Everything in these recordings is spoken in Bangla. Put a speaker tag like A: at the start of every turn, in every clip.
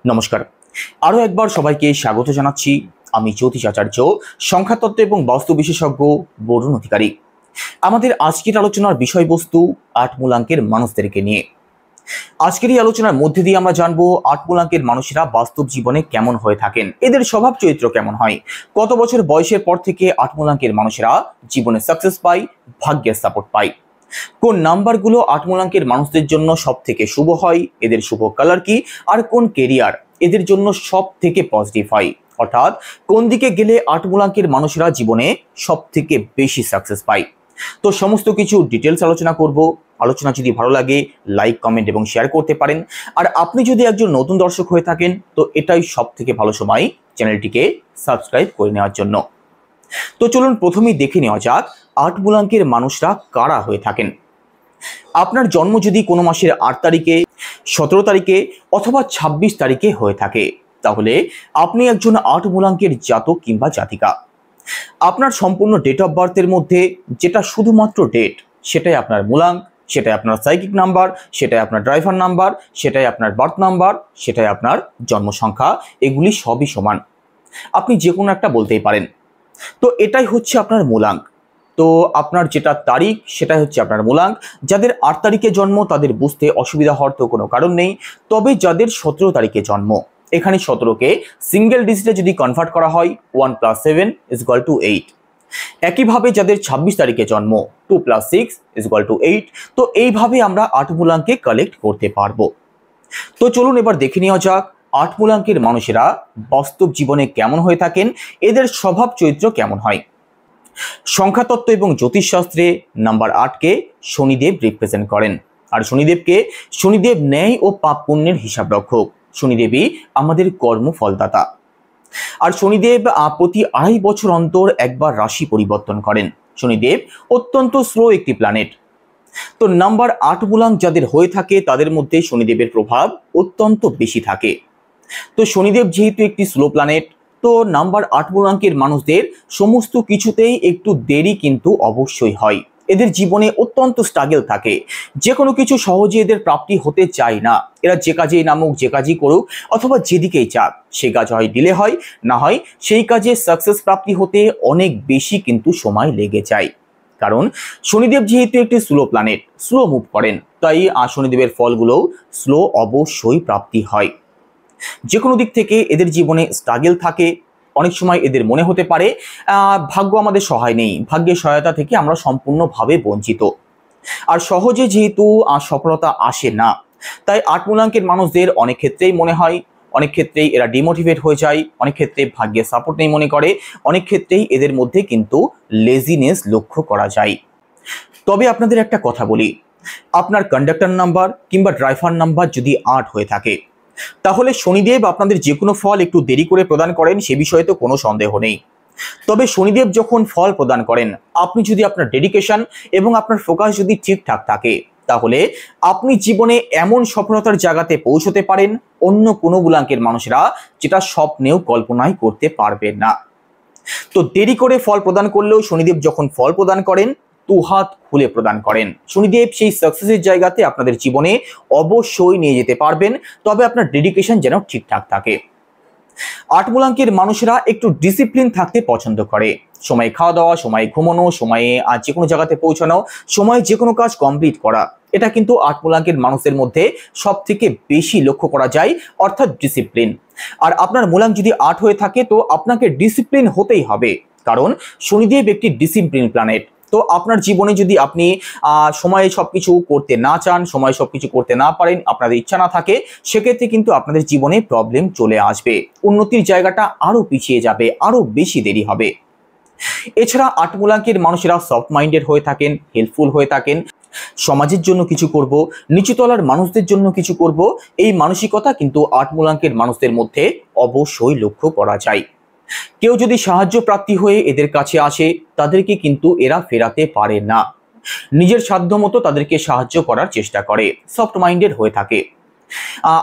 A: নমস্কার, আরও একবার সবাইকে স্বাগত জানাচ্ছি। আমি জ্যোতিষ আচার্য, সংখ্যাতত্ত্ব এবং বাস্তু বিশেষজ্ঞ বরুণ অধিকারী। আমাদের আজকের আলোচনার বিষয়বস্তু ৮ মূলাঙ্কের মানুষদেরকে নিয়ে। আজকের এই আলোচনার মধ্যে দিয়ে আমরা জানবো ৮ মূলাঙ্কের মানুষেরা বাস্তব জীবনে কেমন হয়ে থাকেন, এদের স্বভাব চরিত্র কেমন হয়, কত বছর বয়সের পর থেকে ৮ মূলাঙ্কের মানুষেরা জীবনে সাকসেস পায়, ভাগ্যের সাপোর্ট পায়, কোন নাম্বারগুলো ৮ মূলাঙ্কের মানুষদের জন্য সব থেকে শুভ হয়, এদের শুভ কালার কি, আর কোন কেরিয়ার এদের জন্য সব থেকে পজিটিভ হয়, অর্থাৎ কোন দিকে গেলে ৮ মূলাঙ্কের মানুষেরা জীবনে সব থেকে বেশি সাকসেস পায়। তো সমস্ত কিছু ডিটেলস আলোচনা করব। আলোচনা যদি ভালো লাগে লাইক, কমেন্ট এবং শেয়ার করতে পারেন। আর আপনি যদি একজন নতুন দর্শক হয়ে থাকেন তো এটাই সব থেকে ভালো সময় চ্যানেলটিকে সাবস্ক্রাইব করে নেওয়ার জন্য। তো চলুন প্রথমেই দেখে নেওয়া যাক ৮ মূলাঙ্কের মানুষরা কারা হয়ে থাকেন। আপনার জন্ম যদি কোনো মাসের ৮ তারিখে, ১৭ তারিখে অথবা ২৬ তারিখে হয়ে থাকে তাহলে আপনি একজন ৮ মূলাঙ্কের জাতক কিংবা জাতিকা। আপনার সম্পূর্ণ ডেট অফ বার্থের মধ্যে যেটা শুধুমাত্র ডেট, সেটাই আপনার মূলাঙ্ক, সেটাই আপনার সাইকিক নাম্বার, সেটাই আপনার ড্রাইভার নাম্বার, সেটাই আপনার বার্থ নাম্বার, সেটাই আপনার জন্ম সংখ্যা। এগুলি সবই সমান, আপনি যে কোনো একটা বলতেই পারেন। তো এটাই হচ্ছে আপনার মূলাঙ্ক। তো আপনার যেটা তারিখ সেটাই হচ্ছে আপনার মূলাঙ্ক। যাদের ৮ তারিখে জন্ম তাদের বুঝতে অসুবিধা হওয়ার তো কোনো কারণ নেই, তবে যাদের ১৭ তারিখে জন্ম, এখানে ১৭কে সিঙ্গেল ডিজিটে যদি কনভার্ট করা হয় 1 + 7 = 8। একইভাবে যাদের ২৬ তারিখে জন্ম 2 + 6 = 8। তো এইভাবে আমরা ৮ মূলাঙ্কে কালেক্ট করতে পারবো। তো চলুন এবার দেখে নেওয়া যাক ৮ মূলাঙ্কের মানুষেরা বাস্তব জীবনে কেমন হয়ে থাকেন, এদের স্বভাব চরিত্র কেমন হয়। সংখ্যাতত্ত্ব এবং জ্যোতিষশাস্ত্রে নাম্বার ৮কে শনিদেব রিপ্রেজেন্ট করেন। আর শনিদেব ন্যায় ও পাপ পুণ্যের হিসাব রক্ষক। শনিদেবই আমাদের কর্মফলদাতা। আর শনিদেব প্রতি ২.৫ বছর অন্তর একবার রাশি পরিবর্তন করেন। শনিদেব অত্যন্ত স্লো একটি প্ল্যানেট। তো নাম্বার ৮ মূলাঙ্ক যাদের হয়ে থাকে তাদের মধ্যে শনিদেবের প্রভাব অত্যন্ত বেশি থাকে। তো শনিদেব যেহেতু একটি স্লো প্ল্যানেট, তো নাম্বার ৮ মূলাঙ্কের মানুষদের সমস্ত কিছুতেই একটু দেরি কিন্তু অবশ্যই হয়। এদের জীবনে অত্যন্ত স্ট্রাগল থাকে, যে কোনো কিছু সহজে এদের প্রাপ্তি হতে চায় না। এরা যে কাজেই নামুক, যে কাজই করুক অথবা যেদিকেই যাক, সে কাজ হয় ডিলে হয়, না হয় সেই কাজে সাকসেস প্রাপ্তি হতে অনেক বেশি কিন্তু সময় লেগে যায়। কারণ শনিদেব যেহেতু একটি স্লো প্ল্যানেট, স্লো মুভ করেন, তাই শনিদেবের ফলগুলো স্লো অবশ্যই প্রাপ্তি হয়। যে কোনো দিক থেকে এদের জীবনে স্ট্রাগল থাকে। অনেক সময় এদের মনে হতে পারে ভাগ্য আমাদের সহায় নেই, ভাগ্যের সহায়তা থেকে আমরা সম্পূর্ণভাবে বঞ্চিত। আর সহজে যেহেতু সফলতা আসে না, তাই ৮ মূলাঙ্কের মানুষদের অনেক ক্ষেত্রেই মনে হয়, অনেক ক্ষেত্রেই এরা ডিমোটিভেট হয়ে যায়, অনেক ক্ষেত্রে ভাগ্যের সাপোর্ট নেই মনে করে, অনেক ক্ষেত্রেই এদের মধ্যে কিন্তু লেজিনেস লক্ষ্য করা যায়। তবে আপনাদের একটা কথা বলি, আপনার কন্ডাক্টর নাম্বার কিংবা ড্রাইভার নাম্বার যদি ৮ হয়ে থাকে তাহলে শনিদেব আপনাদের যে কোনো ফল একটু দেরি করে প্রদান করেন, সে বিষয়ে তো কোনো সন্দেহ নেই। তবে শনিদেব যখন ফল প্রদান করেন, আপনি যদি আপনার ডেডিকেশন এবং আপনার ফোকাস যদি ঠিকঠাক থাকে তাহলে আপনি জীবনে এমন সফলতার জায়গাতে পৌঁছতে পারেন অন্য কোনো মূলাঙ্কের মানুষেরা যেটা স্বপ্নেও কল্পনাই করতে পারবে না। তো দেরি করে ফল প্রদান করলেও শনিদেব যখন ফল প্রদান করেন দুহাত খুলে প্রদান করেন। শনিদেব সেই সাকসেসের জায়গাতে আপনাদের জীবনে অবশ্যই নিয়ে যেতে পারবেন, তবে আপনার ডেডিকেশন যেন ঠিকঠাক থাকে। ৮ মূলাঙ্কের মানুষেরা একটু ডিসিপ্লিন থাকতে পছন্দ করে। সময়ে খাওয়া দাওয়া, সময়ে ঘুমানো, সময়ে যে কোনো জায়গাতে পৌঁছানো, সময়ে যে কোনো কাজ কমপ্লিট করা, এটা কিন্তু ৮ মূলাঙ্কের মানুষের মধ্যে সব থেকে বেশি লক্ষ্য করা যায়, অর্থাৎ ডিসিপ্লিন। আর আপনার মূলাঙ্ক যদি ৮ হয়ে থাকে তো আপনাকে ডিসিপ্লিন হতেই হবে, কারণ শনিদেব একটি ডিসিপ্লিন প্ল্যানেট। তো আপনার জীবনে যদি আপনি সময়ে সবকিছু করতে না চান, সময়ে সবকিছু করতে না পারেন, আপনাদের ইচ্ছা না থাকে, সেক্ষেত্রে কিন্তু আপনাদের জীবনে প্রবলেম চলে আসবে, উন্নতির জায়গাটা আরো পিছিয়ে যাবে, আরো বেশি দেরি হবে। এছাড়া ৮ মূলাঙ্কের মানুষেরা সফট মাইন্ডেড হয়ে থাকেন, হেল্পফুল হয়ে থাকেন, সমাজের জন্য কিছু করব, নিচুতলার মানুষদের জন্য কিছু করব, এই মানসিকতা কিন্তু ৮ মূলাঙ্কের মানুষদের মধ্যে অবশ্যই লক্ষ্য করা যায়। কেউ যদি সাহায্য প্রার্থী হয়ে এদের কাছে আসে তাদেরকে কিন্তু এরা ফেরাতে পারে না, নিজের সাধ্যমতো তাদেরকে সাহায্য করার চেষ্টা করে, সফট মাইন্ডেড হয়ে থাকে।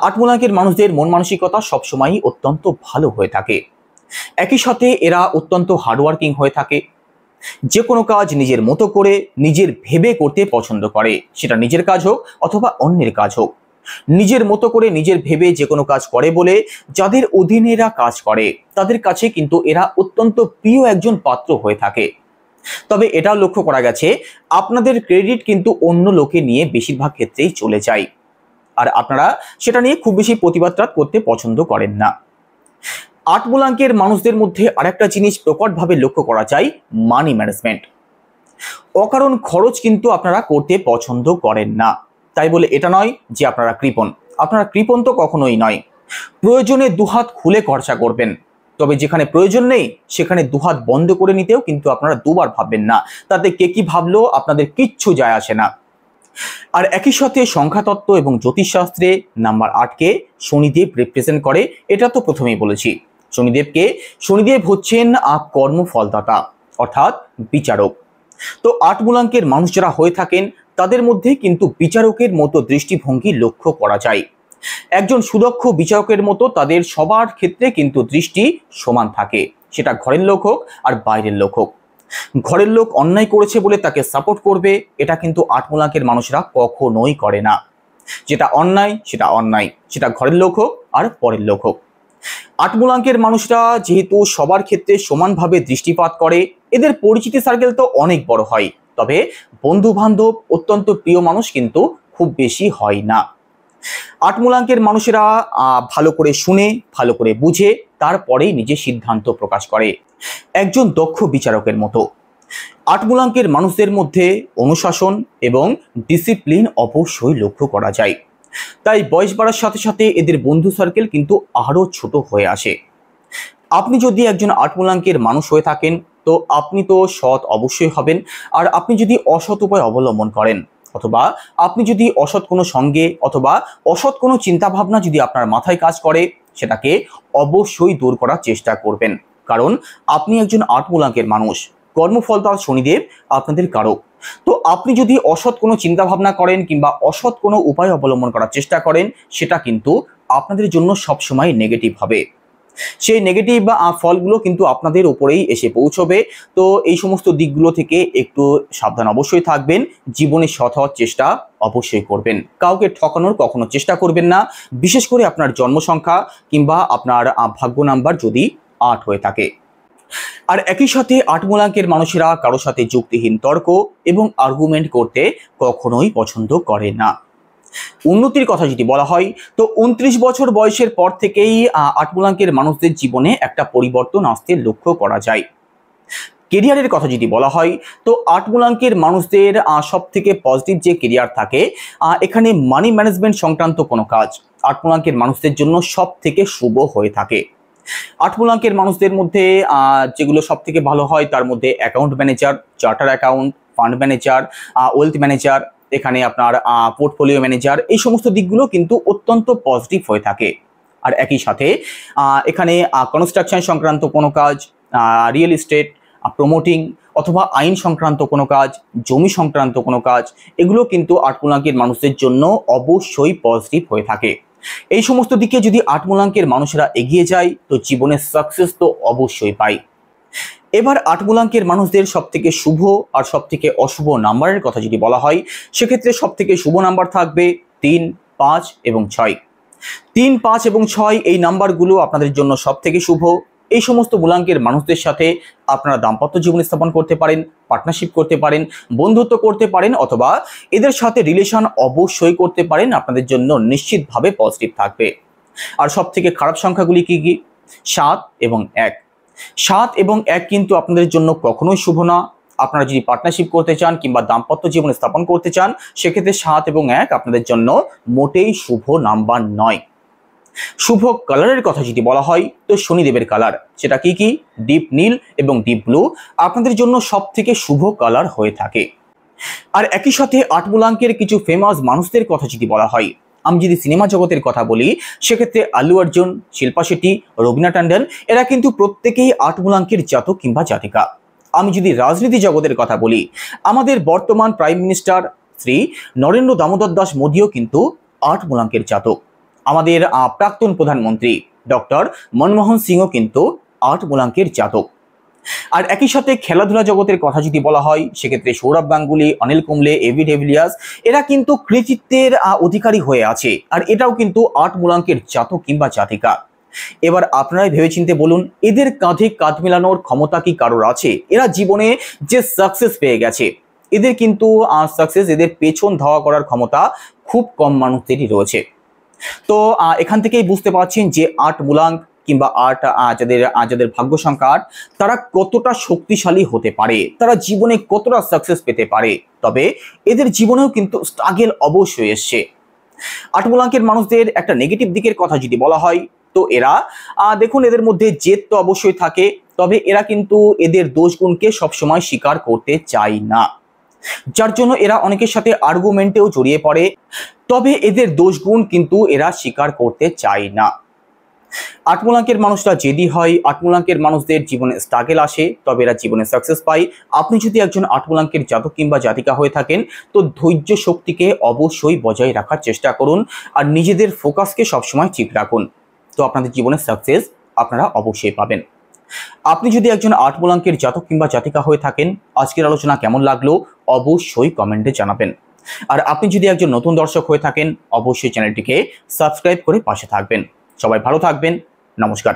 A: ৮ মূলাঙ্কের মানুষদের মন মানসিকতা সবসময়ই অত্যন্ত ভালো হয়ে থাকে। একই সাথে এরা অত্যন্ত হার্ডওয়ার্কিং হয়ে থাকে, যে কোনো কাজ নিজের মতো করে নিজের ভেবে করতে পছন্দ করে, সেটা নিজের কাজ হোক অথবা অন্যের কাজ হোক। নিজের মতো করে নিজের ভেবে যে কোনো কাজ করে বলে যাদের অধীনে এরা কাজ করে তাদের কাছে কিন্তু এরা অত্যন্ত প্রিয় একজন পাত্র হয়ে থাকে। তবে এটাও লক্ষ্য করা গেছে আপনাদের ক্রেডিট কিন্তু অন্য লোকে নিয়ে বেশিরভাগ ক্ষেত্রেই চলে যায়, আর আপনারা সেটা নিয়ে খুব বেশি প্রতিবাদ করতে পছন্দ করেন না। 8 মূলাঙ্কের মানুষদের মধ্যে আরেকটা জিনিস প্রকটভাবে লক্ষ্য করা যায়, মানি ম্যানেজমেন্ট। অকারণ খরচ কিন্তু আপনারা করতে পছন্দ করেন না। তাই বলে এটা নয় যে আপনারা কৃপণ, আপনারা কৃপণ তো কখনোই নয়। প্রয়োজনে দুহাত খুলে খরচা করবেন, তবে যেখানে প্রয়োজন নেই সেখানে দুহাত বন্ধ করে নিতেও কিন্তু আপনারা দুবার ভাববেন না। তাতে কে কি ভাবলেও আপনাদের কিচ্ছু যায় আসে না। আর একই সাথে সংখ্যাতত্ত্ব এবং জ্যোতিষশাস্ত্রে নাম্বার 8কে শনিদেব রিপ্রেজেন্ট করে, এটা তো প্রথমেই বলেছি। শনিদেব হচ্ছেন কর্মফলদাতা অর্থাৎ বিচারক। তো 8 মূলাঙ্কের মানুষ যারা হয়ে থাকেন তাদের মধ্যে কিন্তু বিচারকের মতো দৃষ্টিভঙ্গি লক্ষ্য করা যায়। একজন সুদক্ষ বিচারকের মতো তাদের সবার ক্ষেত্রে কিন্তু দৃষ্টি সমান থাকে, সেটা ঘরের লোক হোক আর বাইরের লোক হোক। ঘরের লোক অন্যায় করেছে বলে তাকে সাপোর্ট করবে, এটা কিন্তু 8 মূলাঙ্কের মানুষরা কখনোই করে না। যেটা অন্যায় সেটা অন্যায়, সেটা ঘরের লোক হোক আর পরের লোক হোক। 8 মূলাঙ্কের মানুষরা যেহেতু সবার ক্ষেত্রে সমানভাবে দৃষ্টিপাত করে, এদের পরিচিতি সার্কেল তো অনেক বড় হয়, তবে বন্ধু বান্ধব অত্যন্ত প্রিয় মানুষ কিন্তু খুব বেশি হয় না। 8 মূলাঙ্কের মানুষেরা ভালো করে শুনে ভালো করে বুঝে তারপরেই নিজের সিদ্ধান্ত প্রকাশ করে, একজন দক্ষ বিচারকের মতো। 8 মূলাঙ্কের মানুষদের মধ্যে অনুশাসন এবং ডিসিপ্লিন অবশ্যই লক্ষ্য করা যায়। তাই বয়স বাড়ার সাথে সাথে এদের বন্ধু সার্কেল কিন্তু আরো ছোট হয়ে আসে। আপনি যদি একজন 8 মূলাঙ্কের মানুষ হয়ে থাকেন তো আপনি তো সৎ অবশ্যই হবেন, আর আপনি যদি অসৎ উপায় অবলম্বন করেন অথবা আপনি যদি অসৎ কোনো সঙ্গে অথবা অসৎ কোনো চিন্তাভাবনা যদি আপনার মাথায় কাজ করে, সেটাকে অবশ্যই দূর করার চেষ্টা করবেন, কারণ আপনি একজন 8 মূলাঙ্কের মানুষ। কর্মফলদাতা শনিদেব আপনাদের কারক। তো আপনি যদি অসৎ কোনো চিন্তাভাবনা করেন কিংবা অসৎ কোনো উপায় অবলম্বন করার চেষ্টা করেন, সেটা কিন্তু আপনাদের জন্য সবসময় নেগেটিভ হবে। সেই নেগেটিভ ফলগুলো কিন্তু আপনাদের উপরেই এসে পৌঁছবে। তো এই সমস্ত দিকগুলো থেকে একটু সাবধান অবশ্যই থাকবেন, জীবনে সৎ হওয়ার চেষ্টা অবশ্যই করবেন, কাউকে ঠকানোর কখনো চেষ্টা করবেন না, বিশেষ করে আপনার জন্ম সংখ্যা কিংবা আপনার ভাগ্য নাম্বার যদি 8 হয়ে থাকে। আর একই সাথে 8 মূলাঙ্কের মানুষেরা কারোর সাথে যুক্তিহীন তর্ক এবং আর্গুমেন্ট করতে কখনোই পছন্দ করে না। উন্নতির কথা যদি বলা হয় তো 29 বছর বয়সের পর থেকেই 8 মূলাঙ্কের মানুষদের জীবনে একটা পরিবর্তন আসতে লক্ষ্য করা যায়। কেরিয়ারের কথা যদি বলা হয় তো 8 মূলাঙ্কের মানুষদের সব থেকে পজিটিভ যে কেরিয়ার থাকে, এখানে মানি ম্যানেজমেন্ট সংক্রান্ত কোনো কাজ 8 মূলাঙ্কের মানুষদের জন্য সব থেকে শুভ হয়ে থাকে। 8 মূলাঙ্কের মানুষদের মধ্যে যেগুলো সব থেকে ভালো হয় তার মধ্যে account manager, charter account, fund manager, wealth manager, এখানে আপনার পোর্টফোলিও ম্যানেজার, এই সমস্ত দিকগুলো কিন্তু অত্যন্ত পজিটিভ হয়ে থাকে। আর একই সাথে এখানে কনস্ট্রাকশন সংক্রান্ত কোনো কাজ, রিয়েল এস্টেট, প্রমোটিং অথবা আইন সংক্রান্ত কোনো কাজ, জমি সংক্রান্ত কোনো কাজ, এগুলো কিন্তু 8 মূলাঙ্কের মানুষদের জন্য অবশ্যই পজিটিভ হয়ে থাকে। এই সমস্ত দিকে যদি 8 মূলাঙ্কের মানুষেরা এগিয়ে যায় তো জীবনে সাকসেস তো অবশ্যই পায়। এবার 8 মূলাঙ্কের মানুষদের সব থেকে শুভ আর সব থেকে অশুভ নাম্বারের কথা যদি বলা হয়, সেক্ষেত্রে সব থেকে শুভ নাম্বার থাকবে 3, 5 এবং 6। 3, 5 এবং 6 এই নাম্বারগুলো আপনাদের জন্য সব থেকে শুভ। এই সমস্ত মূলাঙ্কের মানুষদের সাথে আপনারা দাম্পত্য জীবন স্থাপন করতে পারেন, পার্টনারশিপ করতে পারেন, বন্ধুত্ব করতে পারেন অথবা এদের সাথে রিলেশন অবশ্যই করতে পারেন, আপনাদের জন্য নিশ্চিতভাবে পজিটিভ থাকবে। আর সব থেকে খারাপ সংখ্যাগুলি কি কি? 7 এবং 1। 7 এবং 1 কিন্তু আপনাদের জন্য কখনোই শুভ না। আপনারা যদি পার্টনারশিপ করতে চান কিংবা দাম্পত্য জীবন স্থাপন করতে চান, সেক্ষেত্রে 7 এবং 1 আপনাদের জন্য মোটেই শুভ নাম্বার নয়। শুভ কালারের কথা যদি বলা হয় তো শনিদেবের কালার, সেটা কি কি? ডিপ নীল এবং ডিপ ব্লু আপনাদের জন্য সব থেকে শুভ কালার হয়ে থাকে। আর একই সাথে 8 মূলাঙ্কের কিছু ফেমাস মানুষদের কথা যদি বলা হয়, আমি যদি সিনেমা জগতের কথা বলি সেক্ষেত্রে আল্লু অর্জুন, শিল্পা শেট্টি, রবীনা ট্যান্ডন এরা কিন্তু প্রত্যেকেই 8 মূলাঙ্কের জাতক কিংবা জাতিকা। আমি যদি রাজনীতি জগতের কথা বলি, আমাদের বর্তমান প্রাইম মিনিস্টার শ্রী নরেন্দ্র দামোদর দাস মোদিও কিন্তু 8 মূলাঙ্কের জাতক। আমাদের প্রাক্তন প্রধানমন্ত্রী ডক্টর মনমোহন সিংও কিন্তু 8 মূলাঙ্কের জাতক। আর একই সাথে খেলাধুলা জগতের কথা যদি বলা হয় সেক্ষেত্রে সৌরভ গাঙ্গুলি, অনিল কুম্বলে, এবি ডিভিলিয়ার্স এরা কিন্তু কৃতিত্বের অধিকারী হয়ে আছে। আর এটাও কিন্তু ৮ মূলাঙ্কের জাতক কিংবা জাতিকা। এবার আপনারাই ভেবেচিন্তে বলুন, এদের কাঁধে কাঁধ মেলানোর ক্ষমতা কি কারোর আছে? এরা জীবনে যে সাকসেস পেয়ে গেছে, এদের কিন্তু সাকসেস, এদের পেছন ধাওয়া করার ক্ষমতা খুব কম মানুষদেরই রয়েছে। তো এখান থেকেই বুঝতে পারছেন যে ৮ মূলাঙ্ক কিংবা ৮ যাদের ভাগ্য সংখ্যা ৮ তারা কতটা শক্তিশালী হতে পারে, তারা জীবনে কতটা সাকসেস পেতে পারে। তবে এদের জীবনেও কিন্তু স্ট্রাগল অবশ্যই এসছে। ৮ মূলাঙ্কের মানুষদের একটা নেগেটিভ দিকের কথা যদি বলা হয়, তো এরা দেখুন, এদের মধ্যে জেদ তো অবশ্যই থাকে, তবে এরা কিন্তু এদের দোষগুণকে সবসময় স্বীকার করতে চায় না, যার জন্য এরা অনেকের সাথে আর্গুমেন্টেও জড়িয়ে পড়ে, তবে এদের দোষগুণ কিন্তু এরা স্বীকার করতে চায় না। ৮ মূলাঙ্কের মানুষরা জেদি হয়, ৮ মূলাঙ্কের মানুষদের জীবনে স্ট্রাগল আসে, তবে এরা জীবনে সাকসেস পায়। আপনি যদি একজন ৮ মূলাঙ্কের জাতক কিংবা জাতিকা হয়ে থাকেন, তো ধৈর্য শক্তিকে অবশ্যই বজায় রাখার চেষ্টা করুন আর নিজেদের ফোকাসকে সবসময় ঠিক রাখুন। তো আপনাদের জীবনে সাকসেস আপনারা অবশ্যই পাবেন। আপনি যদি একজন ৮ মূলাঙ্কের জাতক কিংবা জাতিকা হয়ে থাকেন, আজকের আলোচনা কেমন লাগলো অবশ্যই কমেন্টে জানাবেন। আর আপনি যদি একজন নতুন দর্শক হয়ে থাকেন, অবশ্যই চ্যানেলটিকে সাবস্ক্রাইব করে পাশে থাকবেন। সবাই ভালো থাকবেন। নমস্কার।